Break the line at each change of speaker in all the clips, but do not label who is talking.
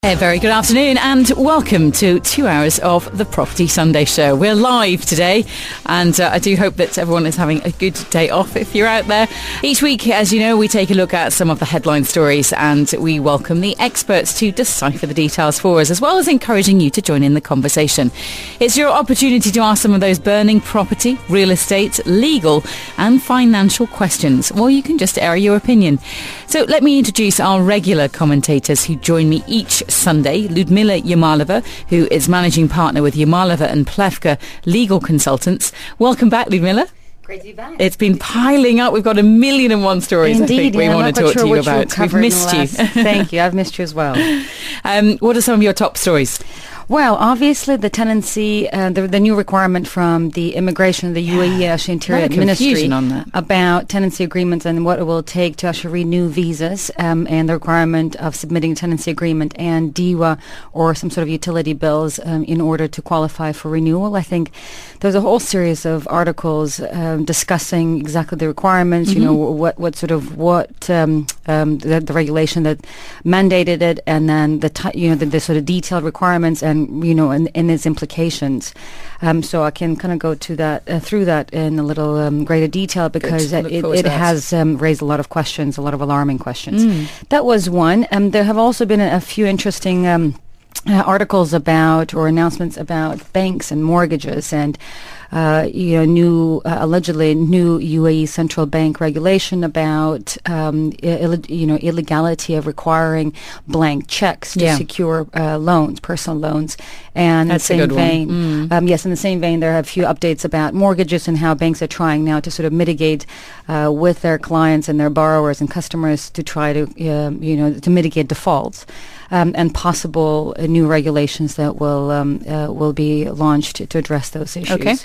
A very good afternoon and welcome to 2 hours of the Property Sunday Show. We're live today and I do hope that everyone is having a good day off if you're out there. Each week, as you know, we take a look at some of the headline stories and we welcome the experts to decipher the details for us, as well as encouraging you to join in the conversation. It's your opportunity to ask some of those burning property, real estate, legal and financial questions, or you can just air your opinion. So let me introduce our regular commentators who join me each Sunday. Ludmila Yamalova, who is managing partner with Yamalova and Plewka legal consultants. Welcome back, Ludmila.
Great to be back.
It's been piling up. We've got 1,001 stories.
Indeed,
I think we want to talk to you about. We've missed you.
Thank you. I've missed you as well.
What are some of your top stories?
Well, obviously the tenancy, the new requirement from the Immigration, the UAE actually Interior Ministry
on that.
about tenancy agreements and what it will take to actually renew visas, and the requirement of submitting tenancy agreement and DIWA or some sort of utility bills in order to qualify for renewal. I think there's a whole series of articles discussing exactly the requirements, you know, what the regulation that mandated it, and then the sort of detailed requirements and its implications. So I can kind of go to that through that in a little greater detail because it has raised a lot of questions, a lot of alarming questions. That was one. There have also been a few interesting articles about or announcements about banks and mortgages and allegedly new UAE central bank regulation about illegality of requiring blank checks to secure loans, personal loans. And
that's
in the
a good
same vein, in the same vein, there are a few updates about mortgages and how banks are trying now to sort of mitigate with their clients and their borrowers and customers to try to to mitigate defaults. And possible new regulations that will be launched to address those issues. Okay.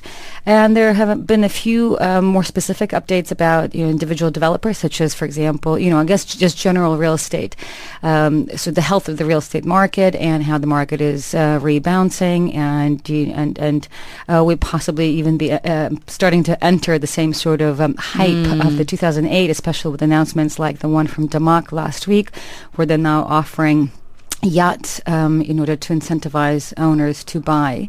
And there have been a few more specific updates about individual developers, such as, for example, I guess just general real estate. So the health of the real estate market and how the market is rebounding, and we possibly even be starting to enter the same sort of hype of the 2008, especially with announcements like the one from Damak last week, where they're now offering yachts in order to incentivize owners to buy.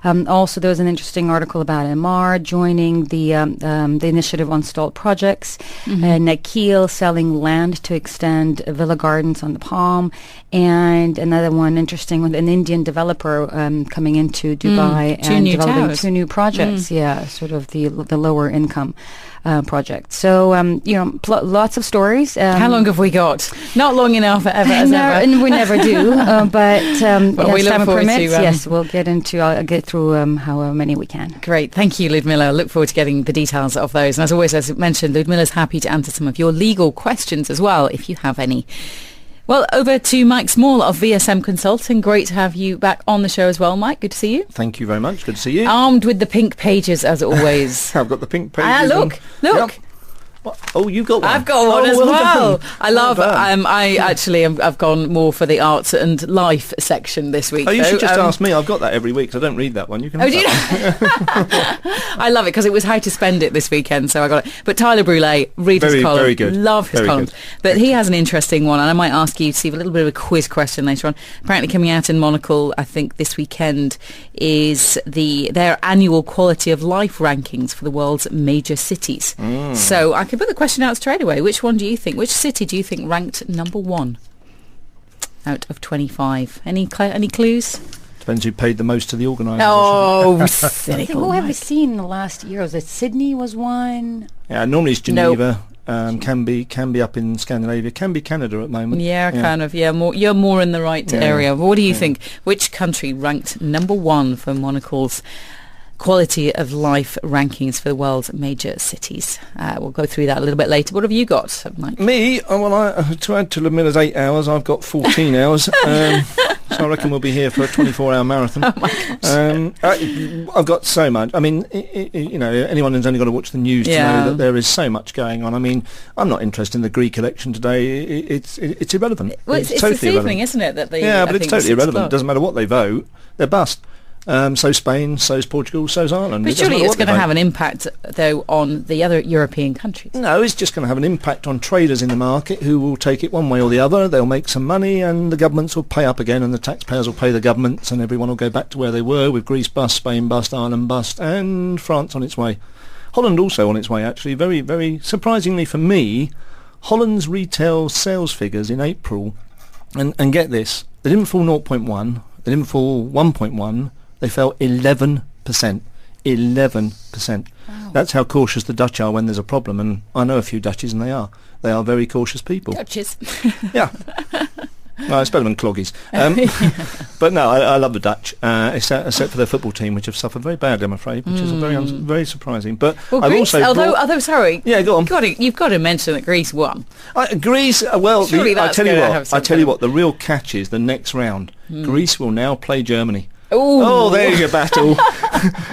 Also, there was an interesting article about MR joining the initiative on stalled projects, Nakil selling land to extend villa gardens on the Palm, and another one interesting with an Indian developer coming into Dubai and developing two new projects. Sort of the lower income project. So, lots of stories.
How long have we got? Not long enough, ever.
And we never do. But as time permits,
yes,
we'll get through however many we can.
Great. Thank you, Ludmila. Look forward to getting the details of those. And as always, as mentioned, Ludmila's happy to answer some of your legal questions as well, if you have any. Well, over to Mike Small of VSM Consulting. Great to have you back on the show as well, Mike. Good to see you.
Thank you very much. Good to see you.
Armed with the pink pages, as always.
I've got the pink pages.
Look.
Yep. Oh, you've got one.
I've got one as well. I love.
Done.
I've gone more for the arts and life section this week.
Oh, you should just ask me. I've got that every week, so I don't read that one. You can.
Oh, do you? I love it because it was how to spend it this weekend, so I got it. But Tyler Brûlé, read his column.
Very good.
Love his columns. But he has an interesting one, and I might ask you to see a little bit of a quiz question later on. Apparently, coming out in Monocle, I think this weekend is their annual quality of life rankings for the world's major cities. So I could put the question out straight away. Which city do you think ranked number one out of 25? Any clues?
Depends who paid the most to the organisers.
Oh, cynical.
Who have we seen in the last year? Was it Sydney was one?
Yeah, normally it's Geneva. Nope. Can be up in Scandinavia. Can be Canada at the moment.
Kind of. Yeah, you're more in the right area. What do you think? Which country ranked number one for Monocle's quality of life rankings for the world's major cities? We'll go through that a little bit later. What have you got, Mike?
Me? To add to Ludmila's 8 hours, I've got 14 hours. So I reckon we'll be here for a 24-hour marathon.
Oh my gosh.
I've got so much. I mean, anyone who's only got to watch the news to know that there is so much going on. I mean, I'm not interested in the Greek election today. It's irrelevant.
Well, it's
totally
this evening, isn't it?
but it's totally irrelevant. It doesn't matter what they vote. They're bust. So Spain, so's Portugal, so's Ireland.
But surely it's going to have an impact, though, on the other European countries.
No, it's just going to have an impact on traders in the market who will take it one way or the other. They'll make some money and the governments will pay up again and the taxpayers will pay the governments and everyone will go back to where they were, with Greece bust, Spain bust, Ireland bust, and France on its way. Holland also on its way, actually. Very, very surprisingly for me, Holland's retail sales figures in April, and get this, they didn't fall 0.1, they didn't fall 1.1, they fell 11%. 11%. Wow. That's how cautious the Dutch are when there's a problem, and I know a few Dutchies, and they are very cautious people.
Dutchies.
Yeah. No, it's better than cloggies. But no, I love the Dutch, except for their football team, which have suffered very badly, I'm afraid, which is very surprising. But
well,
I've
Greece, although sorry,
yeah, go on.
You've got to mention that Greece won.
Greece, well, I tell you what, the real catch is the next round. Greece will now play Germany.
Ooh.
Oh, there's your battle.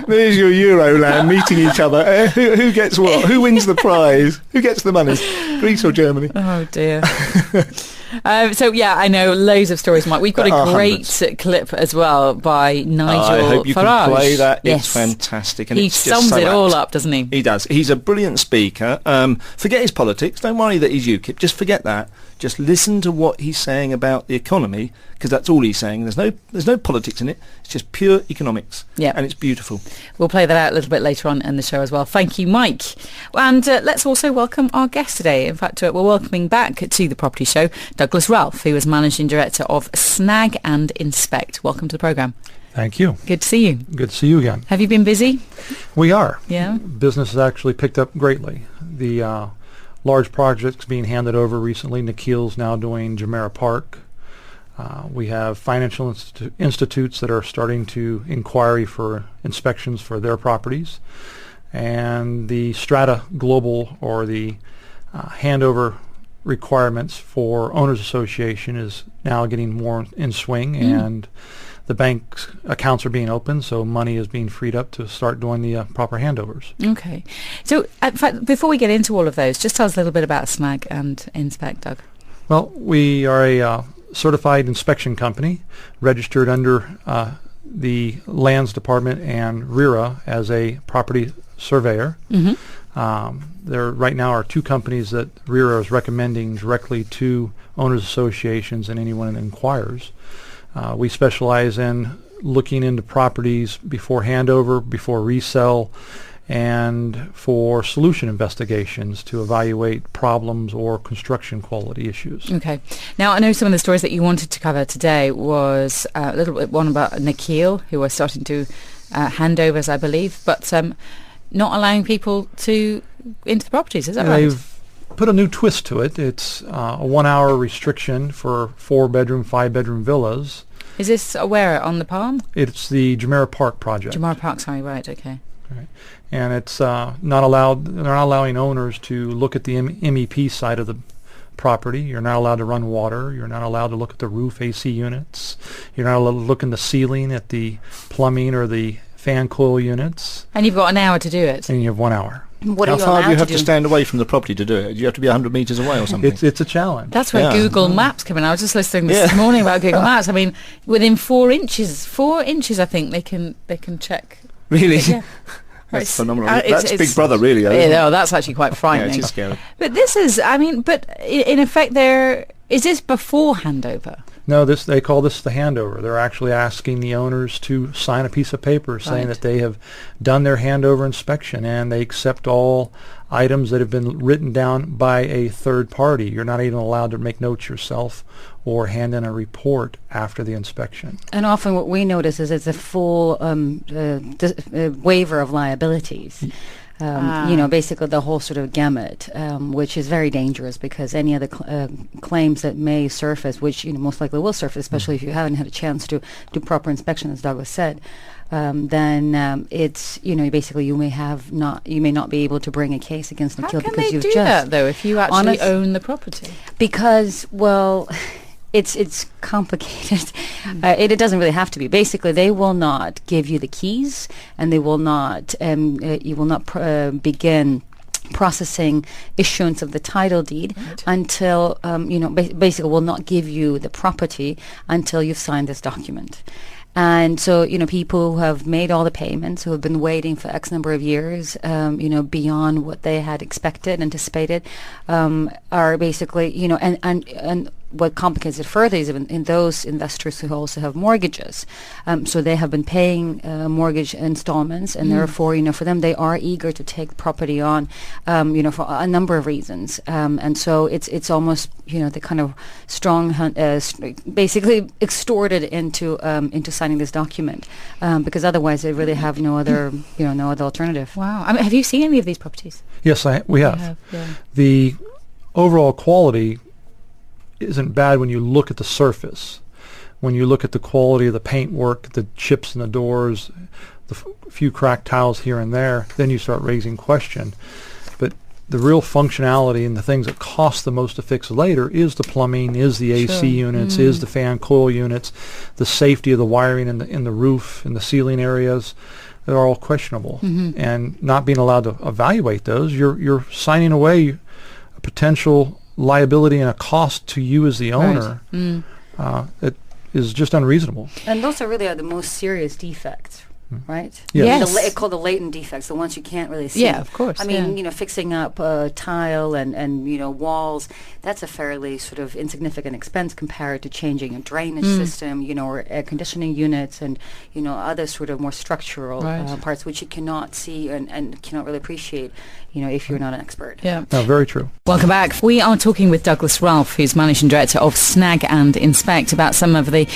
There's your Euroland meeting each other. Who gets what? Who wins the prize? Who gets the money? Greece or Germany?
Oh, dear. So, yeah, I know loads of stories, Mike. We've got a great clip as well by Nigel
I hope you
Farage.
can play that.
Yes.
It's fantastic. And
he
it's
sums
just so
it all
apt.
up, doesn't he?
He does. He's a brilliant speaker. Forget his politics. Don't worry that he's UKIP. Just forget that. Just listen to what he's saying about the economy, because that's all he's saying. There's no politics in it. It's just pure economics.
Yeah.
And it's beautiful.
We'll play that out a little bit later on in the show as well. Thank you, Mike. And let's also welcome our guest today. In fact, we're welcoming back to the Property Show Douglas Ralph, who is Managing Director of Snag and Inspect. Welcome to the programme.
Thank you.
Good to see you.
Good to see you again.
Have you been busy?
We are.
Yeah.
Business has actually picked up greatly. The large projects being handed over recently. Nikhil's now doing Jumeirah Park. We have financial institutes that are starting to inquiry for inspections for their properties. And the Strata Global, or the handover requirements for Owners Association, is now getting more in swing, and the bank's accounts are being opened, so money is being freed up to start doing the proper handovers.
Okay. So, in fact, before we get into all of those, just tell us a little bit about Snag and Inspect, Doug.
Well, we are a certified inspection company, registered under the Lands Department and RERA as a property surveyor. There right now are two companies that RERA is recommending directly to owners associations and anyone that inquires. We specialize in looking into properties before handover, before resell, and for solution investigations to evaluate problems or construction quality issues.
Okay. Now, I know some of the stories that you wanted to cover today was a little bit one about Nikhil, who are starting to handovers, I believe, but not allowing people into the properties. Is that right?
They've put a new twist to it. It's a 1 hour restriction for 4-bedroom, 5-bedroom villas.
Is this where, on the Palm?
It's the Jumeirah Park project.
Jumeirah Park, sorry, right, okay.
Right. And it's not allowed, they're not allowing owners to look at the MEP side of the property. You're not allowed to run water. You're not allowed to look at the roof AC units. You're not allowed to look in the ceiling at the plumbing or the fan coil units.
And you've got an hour to do it.
And you have 1 hour.
What
How
are you
far do you have
do?
to stand away from the property to do it? Do you have to be 100 metres away or something?
It's a challenge.
That's where Google Maps come in. I was just listening this morning about Google Maps. I mean, within 4 inches, I think they can check.
Really?
Yeah.
That's phenomenal. That's Big Brother, really.
No, that's actually quite frightening.
Yeah, it is scary.
But this is, but in effect, is this before handover?
No, they call this the handover. They're actually asking the owners to sign a piece of paper saying that they have done their handover inspection and they accept all items that have been written down by a third party. You're not even allowed to make notes yourself or hand in a report after the inspection.
And often what we notice is it's a full waiver of liabilities. Basically the whole sort of gamut, which is very dangerous because any other claims that may surface, which most likely will surface, especially if you haven't had a chance to do proper inspection, as Douglas said, then it's basically you may not be able to bring a case against Nikhil because you've just.
How can they do that though if you actually own the property?
Because It's complicated. It doesn't really have to be. Basically, they will not give you the keys, and they will not. You will not begin processing issuance of the title deed until basically will not give you the property until you've signed this document. And so, people who have made all the payments, who have been waiting for X number of years, beyond what they had expected, anticipated, are basically, and what complicates it further is even in those investors who also have mortgages. So they have been paying mortgage installments, and therefore, for them, they are eager to take property on, for a number of reasons. And so it's almost, the kind of strong, basically extorted into signing this document, because otherwise they really have no other, no other alternative.
Wow. I mean, have you seen any of these properties?
Yes, we have.
Yeah.
The overall quality isn't bad when you look at the surface. When you look at the quality of the paintwork, the chips in the doors, the few cracked tiles here and there, then you start raising question. But the real functionality and the things that cost the most to fix later is the plumbing, is the AC units, is the fan coil units, the safety of the wiring in the roof, in the ceiling areas. They're all questionable. And not being allowed to evaluate those, you're signing away a potential liability and a cost to you as the owner. It is just unreasonable.
And those really are the most serious defects, right?
Yes.
It's called the latent defects, the ones you can't really see.
Yeah, of course.
I mean, fixing up tile and walls, that's a fairly sort of insignificant expense compared to changing a drainage system, or air conditioning units and, other sort of more structural parts which you cannot see and cannot really appreciate, if you're not an expert.
Yeah.
No, very true.
Welcome back. We are talking with Douglas Ralph, who's Managing Director of Snag and Inspect, about some of the,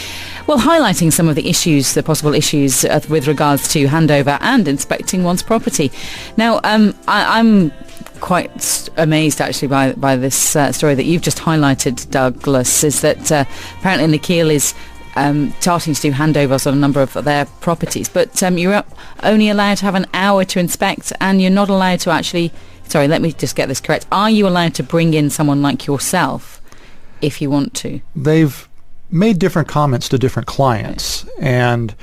highlighting some of the issues, the possible issues with regards to handover and inspecting one's property. Now, I'm quite amazed actually by this story that you've just highlighted, Douglas, is that apparently Nikhil is starting to do handovers on a number of their properties, but you're only allowed to have an hour to inspect, and you're not allowed to actually, sorry, let me just get this correct, are you allowed to bring in someone like yourself if you want to?
They've made different comments to different clients, and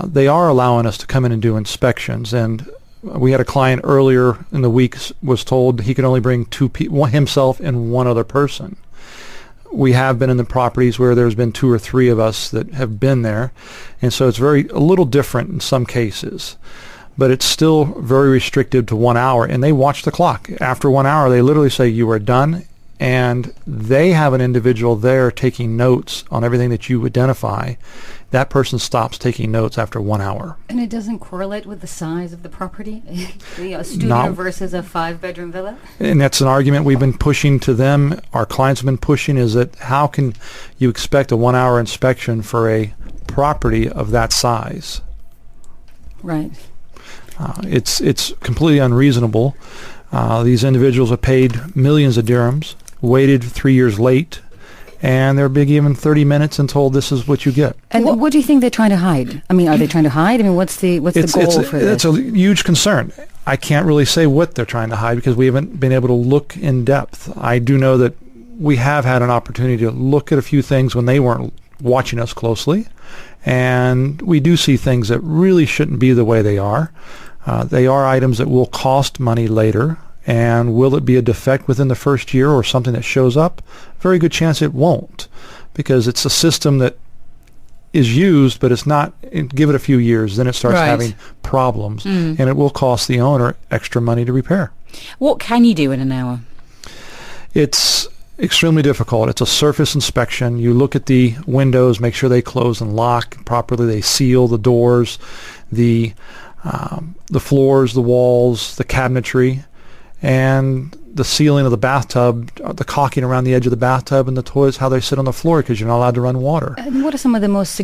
they are allowing us to come in and do inspections. And we had a client earlier in the week was told he could only bring two people, himself and one other person. We have been in the properties where there's been 2 or 3 of us that have been there, and so it's a little different in some cases, but it's still very restricted to 1 hour, and they watch the clock. After 1 hour, they literally say you are done, and they have an individual there taking notes on everything that you identify. That person stops taking notes after 1 hour.
And it doesn't correlate with the size of the property? A studio versus a 5-bedroom villa?
And that's an argument we've been pushing to them. Our clients have been pushing, is that how can you expect a 1 hour inspection for a property of that size?
Right.
It's completely unreasonable. These individuals have paid millions of dirhams, waited 3 years late, and they're being given 30 minutes and told this is what you get.
And what do you think they're trying to hide? I mean, are they trying to hide? I mean, what's the goal for this?
It's a huge concern. I can't really say what they're trying to hide because we haven't been able to look in depth. I do know that we have had an opportunity to look at a few things when they weren't watching us closely, and we do see things that really shouldn't be the way they are. They are items that will cost money later. And will it be a defect within the first year or something that shows up? Very good chance it won't, because it's a system that is used, but it's not. Give it a few years, then it starts having problems, and it will cost the owner extra money to repair.
What can you do in an hour?
It's extremely difficult. It's a surface inspection. You look at the windows, make sure they close and lock properly. They seal the doors, the floors, the walls, the cabinetry, and the ceiling of the bathtub, the caulking around the edge of the bathtub, and the toilets, how they sit on the floor, because you're not allowed to run water.
And what are some of the most